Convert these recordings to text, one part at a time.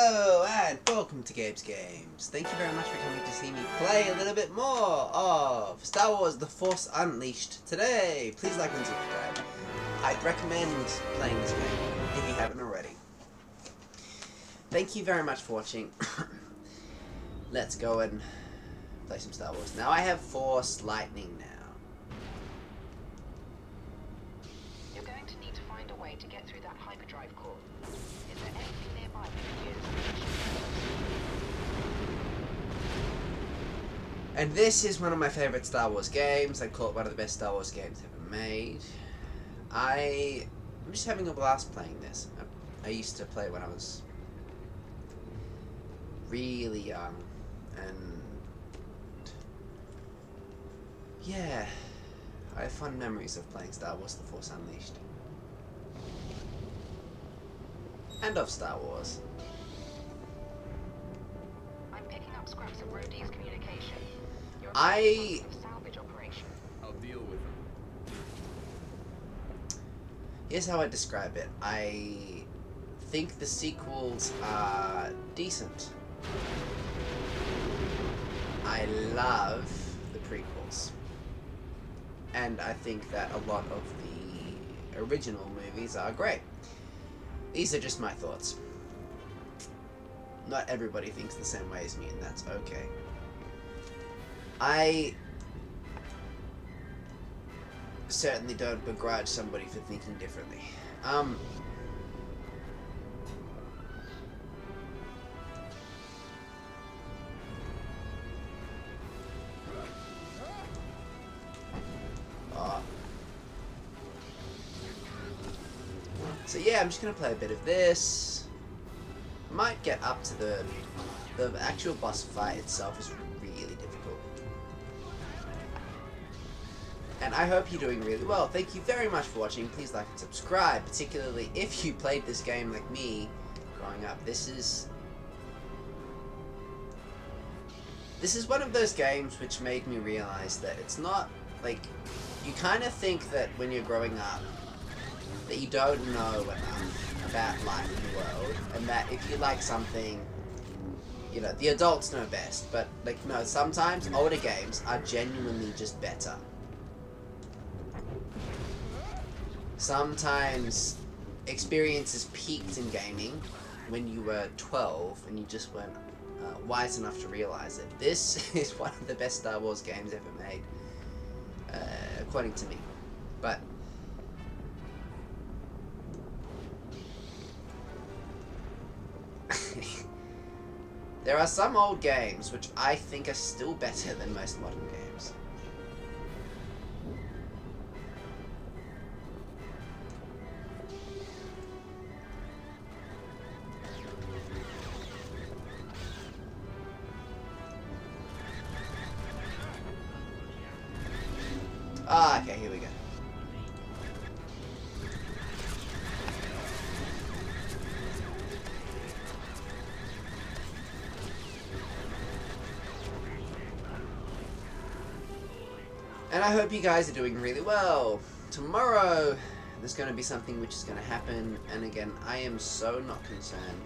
Hello and welcome to Gabe's Games. Thank you very much for coming to see me play a little bit more of Star Wars The Force Unleashed today. Please like and subscribe. I'd recommend playing this game if you haven't already. Thank you very much for watching. Let's go and play some Star Wars. Now I have Force Lightning now. You're going to need to find a way to get through that hyperdrive core. Is there anything nearby we can use? And this is one of my favorite Star Wars games. I call it one of the best Star Wars games ever made. I'm just having a blast playing this. I used to play when I was really young, and yeah, I have fond memories of playing Star Wars The Force Unleashed. And of Star Wars. I'm picking up scraps of Rhodey's communication. You're I- a salvage operation. I'll deal with them. Here's how I describe it. I think the sequels are decent. I love the prequels. And I think that a lot of the original movies are great. These are just my thoughts. Not everybody thinks the same way as me, and that's okay. I certainly don't begrudge somebody for thinking differently. So yeah, I'm just gonna play a bit of this. Might get up to the actual boss fight itself is really difficult. And I hope you're doing really well. Thank you very much for watching. Please like and subscribe, particularly if you played this game like me growing up. This is one of those games which made me realize that it's not like, you kind of think that when you're growing up that you don't know enough about life in the world, and that if you like something, you know, the adults know best. But like, no, sometimes older games are genuinely just better. Sometimes experiences peaked in gaming when you were 12 and you just weren't wise enough to realize it. This is one of the best Star Wars games ever made, according to me. But there are some old games which I think are still better than most modern games. Ah, okay, here we go. And I hope you guys are doing really well. Tomorrow, there's going to be something which is going to happen, and again, I am so not concerned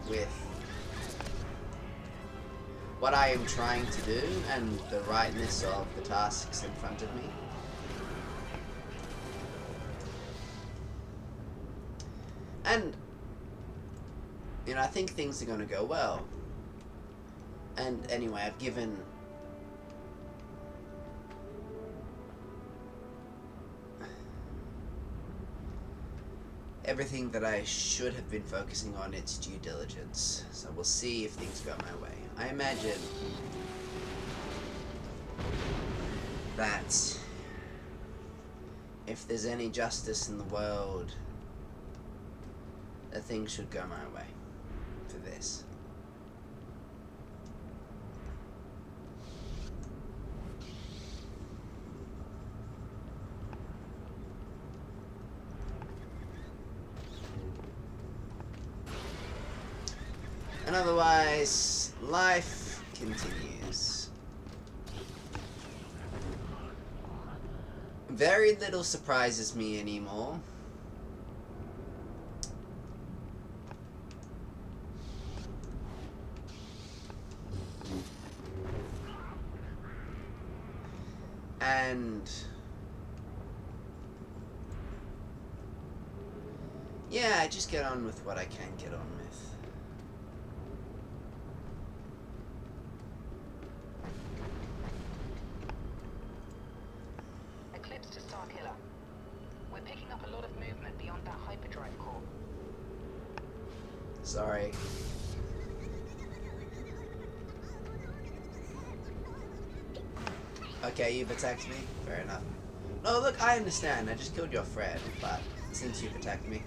with what I am trying to do and the rightness of the tasks in front of me. And, you know, I think things are going to go well. And anyway, I've given everything that I should have been focusing on its due diligence. So we'll see if things go my way. I imagine that if there's any justice in the world, that things should go my way for this. And otherwise, life continues. Very little surprises me anymore. And yeah, I just get on with what I can get on with. Eclipse to Starkiller. We're picking up a lot of movement beyond that hyperdrive core. Sorry. Okay, you've attacked me. Fair enough. No, look, I understand. I just killed your friend, but since you've attacked me.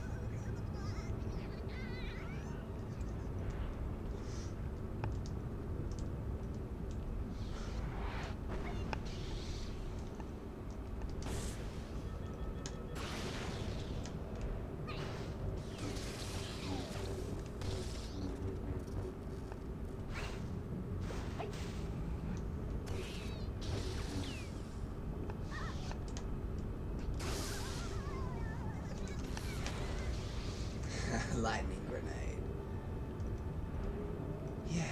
Lightning grenade. Yeah.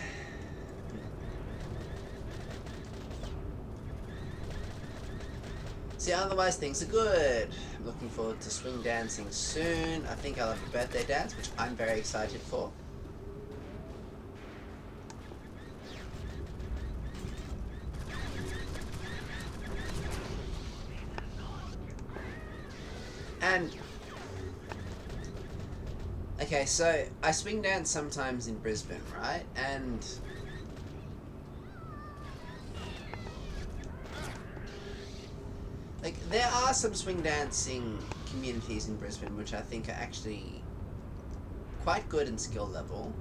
See, otherwise things are good. I'm looking forward to swing dancing soon. I think I'll have a birthday dance, which I'm very excited for. And okay, so I swing dance sometimes in Brisbane, right? And like there are some swing dancing communities in Brisbane which I think are actually quite good in skill level,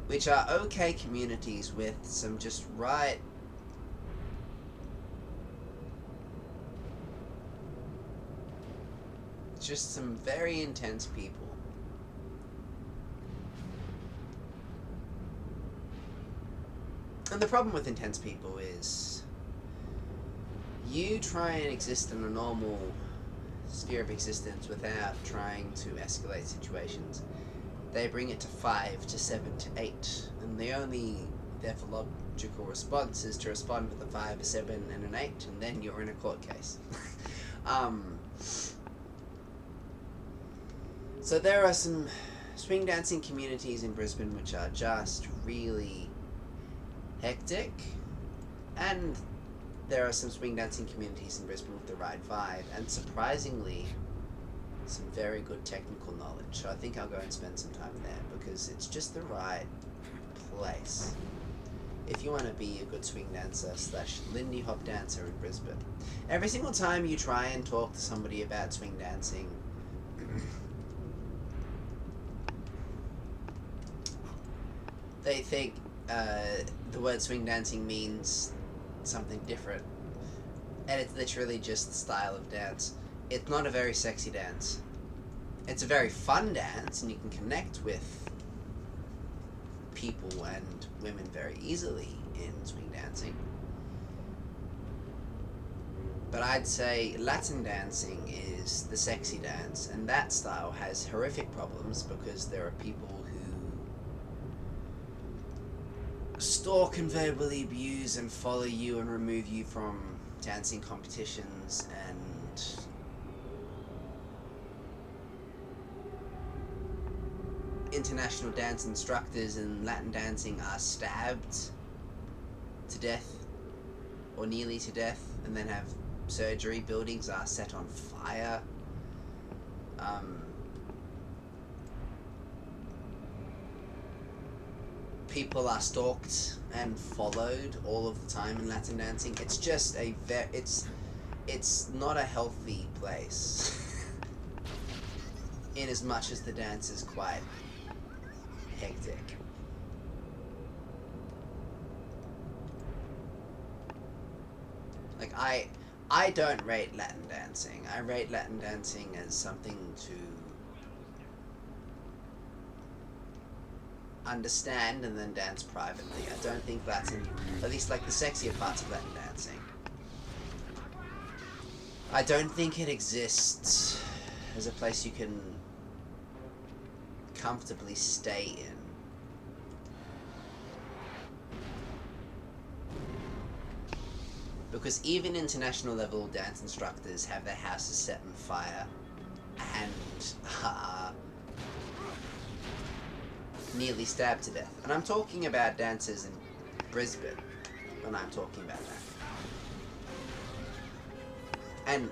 which are okay communities with some just some very intense people. And the problem with intense people is you try and exist in a normal sphere of existence without trying to escalate situations. They bring it to 5 to 7 to 8, and therefore logical response is to respond with a 5, a 7, and an 8, and then you're in a court case. So there are some swing dancing communities in Brisbane which are just really hectic, and there are some swing dancing communities in Brisbane with the right vibe, and surprisingly some very good technical knowledge. So I think I'll go and spend some time there because it's just the right place if you want to be a good swing dancer / Lindy Hop dancer in Brisbane. Every single time you try and talk to somebody about swing dancing, they think the word swing dancing means something different, and it's literally just the style of dance. It's not a very sexy dance. It's a very fun dance, and you can connect with people and women very easily in swing dancing. But I'd say Latin dancing is the sexy dance, and that style has horrific problems because there are people who stalk and verbally abuse and follow you and remove you from dancing competitions, and international dance instructors in Latin dancing are stabbed to death or nearly to death and then have surgery. Buildings are set on fire. People are stalked and followed all of the time in Latin dancing. It's just it's not a healthy place. In as much as the dance is quite hectic. Like I don't rate Latin dancing. I rate Latin dancing as something to understand and then dance privately. I don't think Latin, at least like the sexier parts of Latin dancing, I don't think it exists as a place you can comfortably stay in. Because even international level dance instructors have their houses set on fire and nearly stabbed to death. And I'm talking about dancers in Brisbane when I'm talking about that. And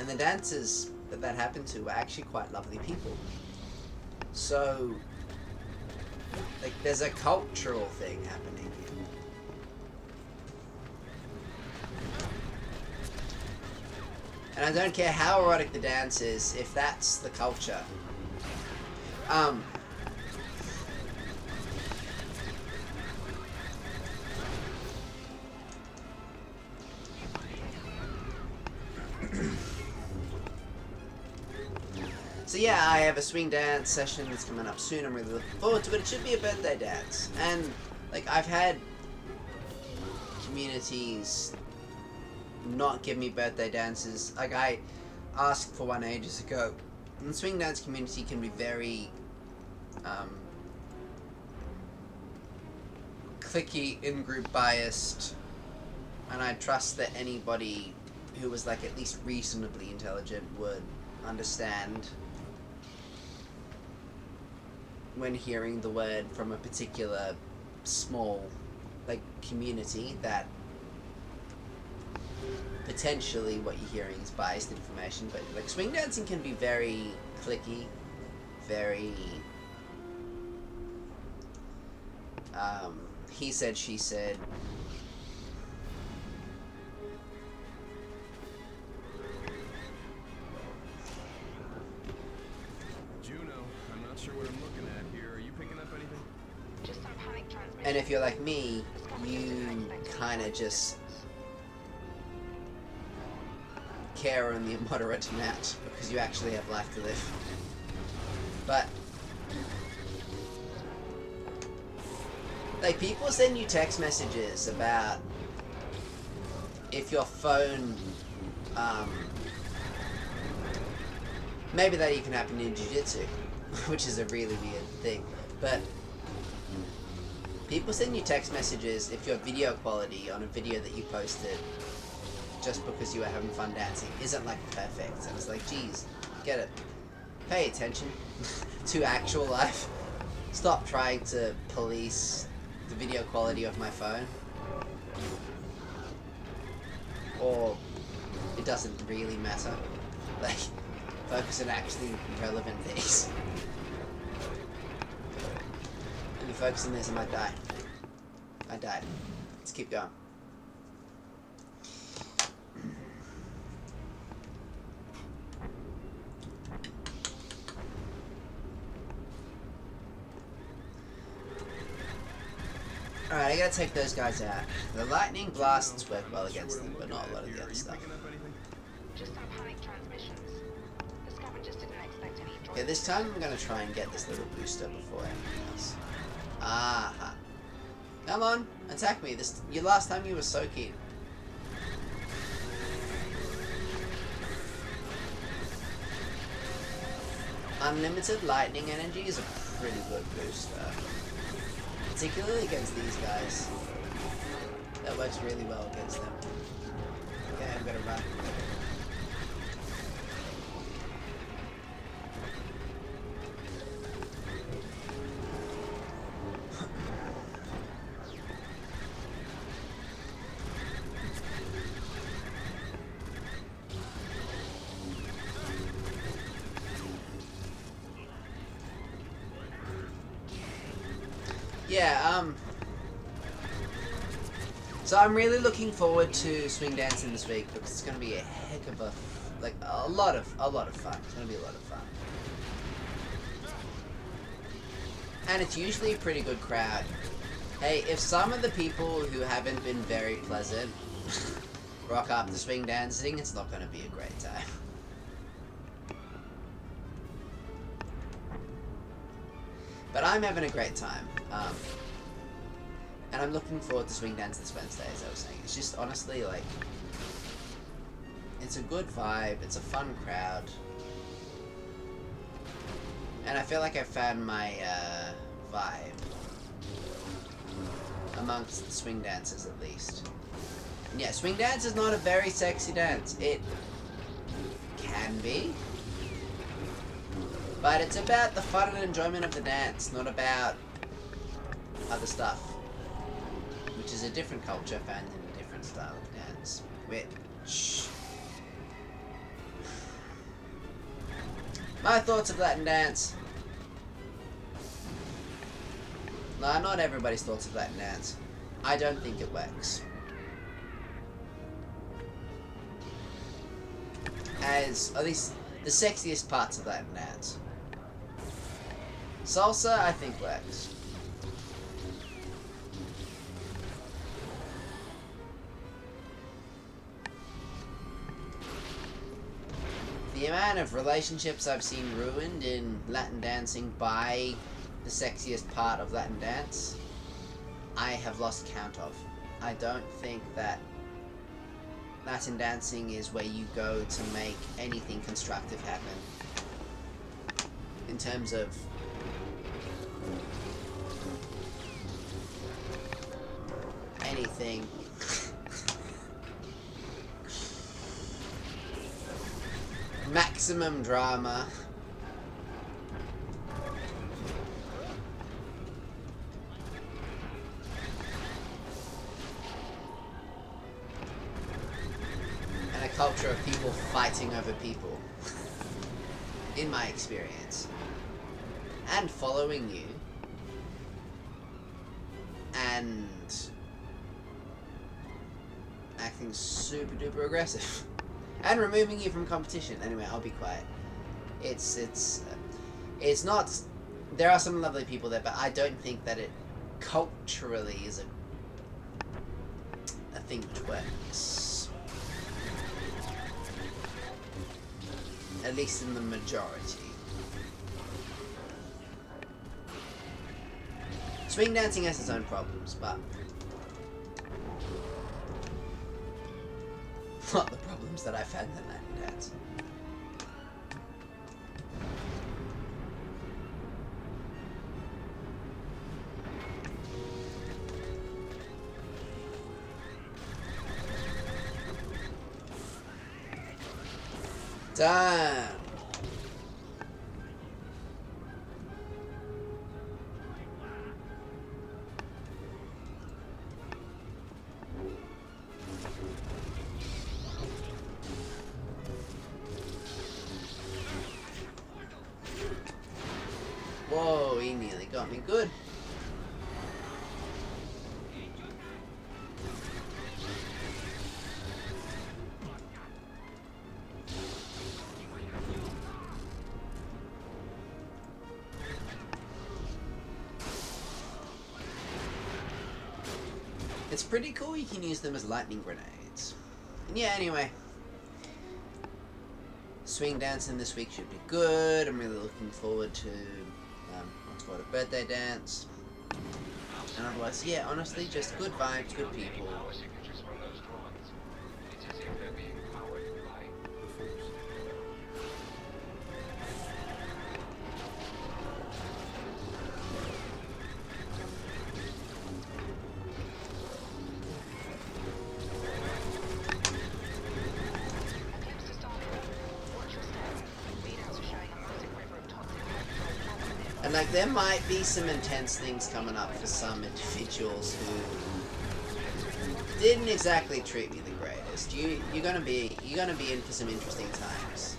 the dancers that happened to were actually quite lovely people. So, like, there's a cultural thing happening here. And I don't care how erotic the dance is, if that's the culture. So yeah, I have a swing dance session that's coming up soon. I'm really looking forward to it. It should be a birthday dance. And, like, I've had communities not give me birthday dances. Like, I asked for one ages ago. And the swing dance community can be very cliquey, in-group biased, and I trust that anybody who was, like, at least reasonably intelligent would understand when hearing the word from a particular small, like, community that potentially what you're hearing is biased information. But, like, swing dancing can be very cliquey, very he said, she said. Juno, I'm not sure what I'm looking at here. Are you picking up anything? Just some panic transmission. And if you're like me, you kind of just care only a moderate amount because you actually have life to live. But, like, people send you text messages about if your phone, maybe that even happened in jiu-jitsu, which is a really weird thing, but people send you text messages if your video quality on a video that you posted just because you were having fun dancing isn't, like, perfect. And it's like, geez, get it. Pay attention to actual life. Stop trying to police the video quality of my phone. Or it doesn't really matter. Like, focus on actually relevant things. If you focus on this, I might die. I died. Let's keep going. Alright, I gotta take those guys out. The lightning blasts work well against them, but not a lot of the other stuff. Just some panic transmissions. The scavengers didn't expect any droids. Okay, this time I'm gonna try and get this little booster before anything else. Aha. Come on, attack me. You last time you were so keen. Unlimited lightning energy is a pretty good booster. Particularly against these guys. That works really well against them. Okay, I'm gonna run. Yeah, so I'm really looking forward to swing dancing this week because it's gonna be a heck of a lot of fun. It's gonna be a lot of fun. And it's usually a pretty good crowd. Hey, if some of the people who haven't been very pleasant rock up to swing dancing, it's not gonna be a great time. But I'm having a great time. And I'm looking forward to swing dance this Wednesday, as I was saying. It's just honestly, like, it's a good vibe, it's a fun crowd. And I feel like I found my vibe. amongst the swing dancers at least. And yeah, swing dance is not a very sexy dance. It can be, but it's about the fun and enjoyment of the dance, not about other stuff, which is a different culture found in a different style of dance, which... My thoughts of Latin dance. No, not everybody's thoughts of Latin dance. I don't think it works. As, at least, the sexiest parts of Latin dance. Salsa, I think, works. The amount of relationships I've seen ruined in Latin dancing by the sexiest part of Latin dance, I have lost count of. I don't think that Latin dancing is where you go to make anything constructive happen. In terms of anything. Maximum drama. And a culture of people fighting over people. In my experience. And following you. And acting super duper aggressive. And removing you from competition. Anyway, I'll be quiet. It's not... There are some lovely people there, but I don't think that it culturally is a thing which works. At least in the majority. Swing dancing has its own problems, but not the problems that I've had in Latin dance. Done. Whoa, he nearly got me good. It's pretty cool you can use them as lightning grenades. And yeah, anyway. Swing dancing this week should be good. I'm really looking forward to what's called a birthday dance. And otherwise, yeah, honestly, just good vibes, good people. And like, there might be some intense things coming up for some individuals who didn't exactly treat me the greatest. You're gonna be in for some interesting times.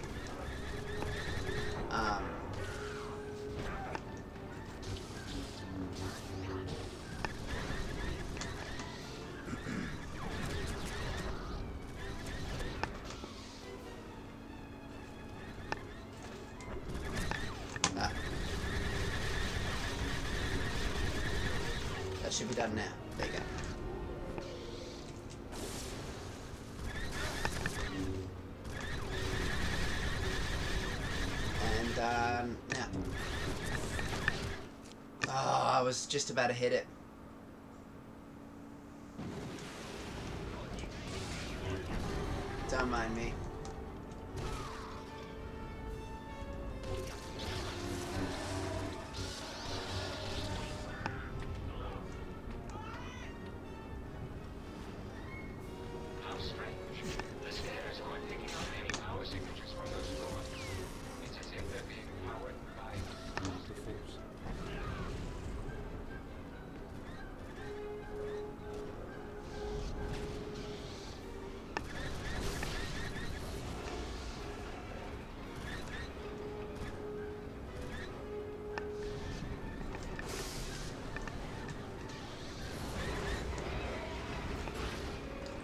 That should be done now. There you go. And now. Oh, I was just about to hit it. Don't mind me.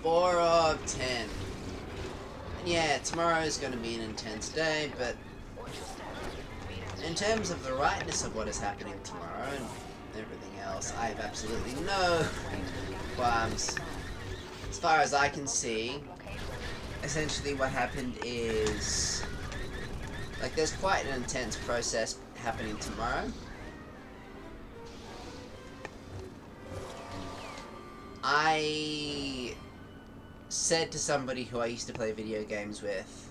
4 of 10. And yeah, tomorrow is going to be an intense day, but in terms of the rightness of what is happening tomorrow and everything else, I have absolutely no qualms. As far as I can see, essentially what happened is, like, there's quite an intense process happening tomorrow. I said to somebody who I used to play video games with,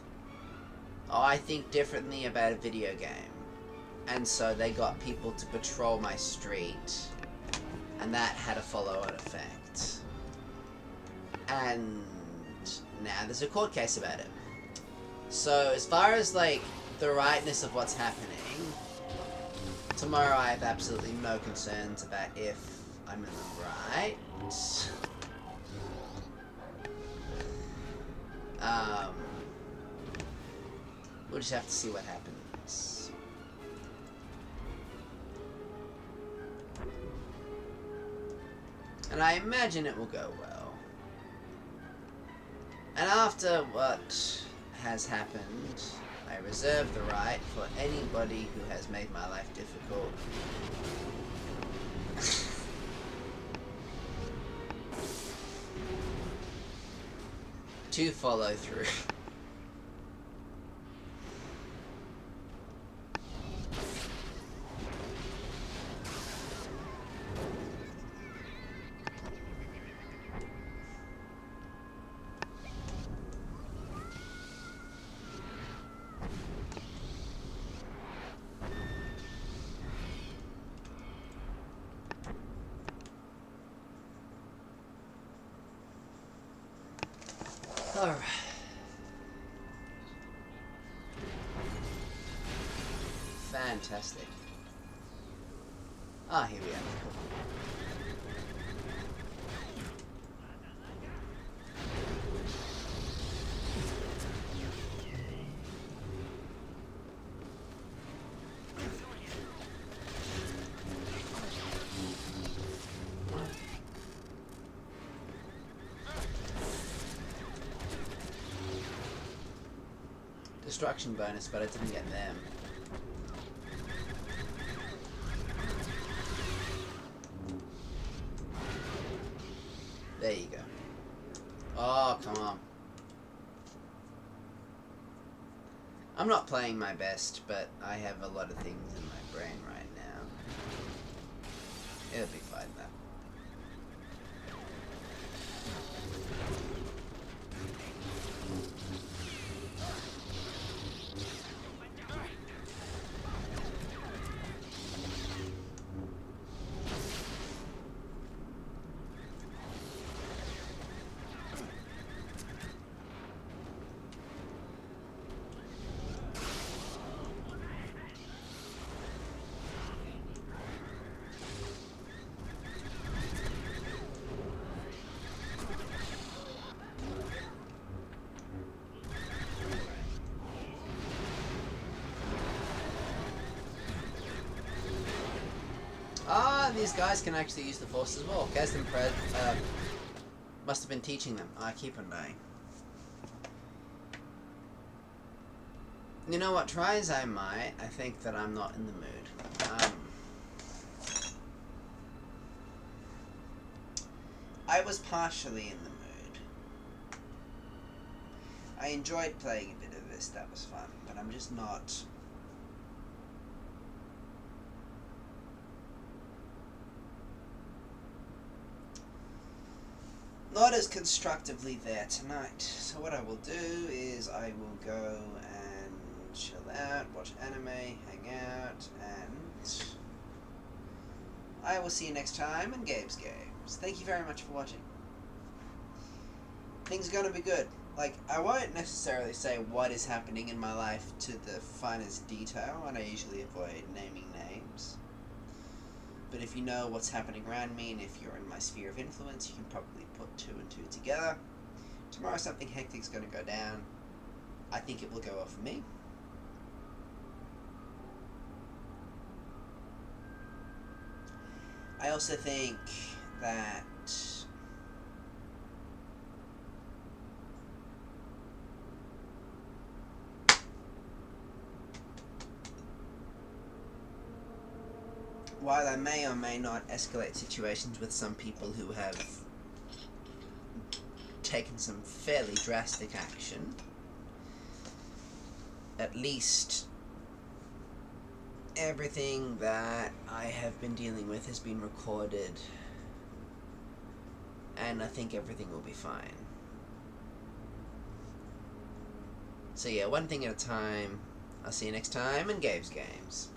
oh, I think differently about a video game. And so they got people to patrol my street, and that had a follow-on effect. And now there's a court case about it. So as far as, like, the rightness of what's happening, tomorrow I have absolutely no concerns about if I'm in the right. We'll just have to see what happens. And I imagine it will go well. And after what has happened, I reserve the right for anybody who has made my life difficult to follow through. Alright. Fantastic. Ah, here we are. Destruction bonus, but I didn't get them. There you go. Oh, come on. I'm not playing my best, but I have a lot of things in my brain right now. It'll be fine though. Ah, these guys can actually use the Force as well. Gaston must have been teaching them. I keep on dying. You know what? Try as I might, I think that I'm not in the mood. I was partially in the mood. I enjoyed playing a bit of this. That was fun. But I'm just not... not as constructively there tonight. So what I will do is I will go and chill out, watch anime, hang out, and I will see you next time in Gabe's Games. Thank you very much for watching. Things are going to be good. Like, I won't necessarily say what is happening in my life to the finest detail, and I usually avoid naming names. But if you know what's happening around me, and if you're in my sphere of influence, you can probably put 2 and 2 together. Tomorrow something hectic's going to go down. I think it will go well for me. I also think that while I may or may not escalate situations with some people who have taken some fairly drastic action, at least everything that I have been dealing with has been recorded, and I think everything will be fine. So yeah, one thing at a time. I'll see you next time in Gabe's Games.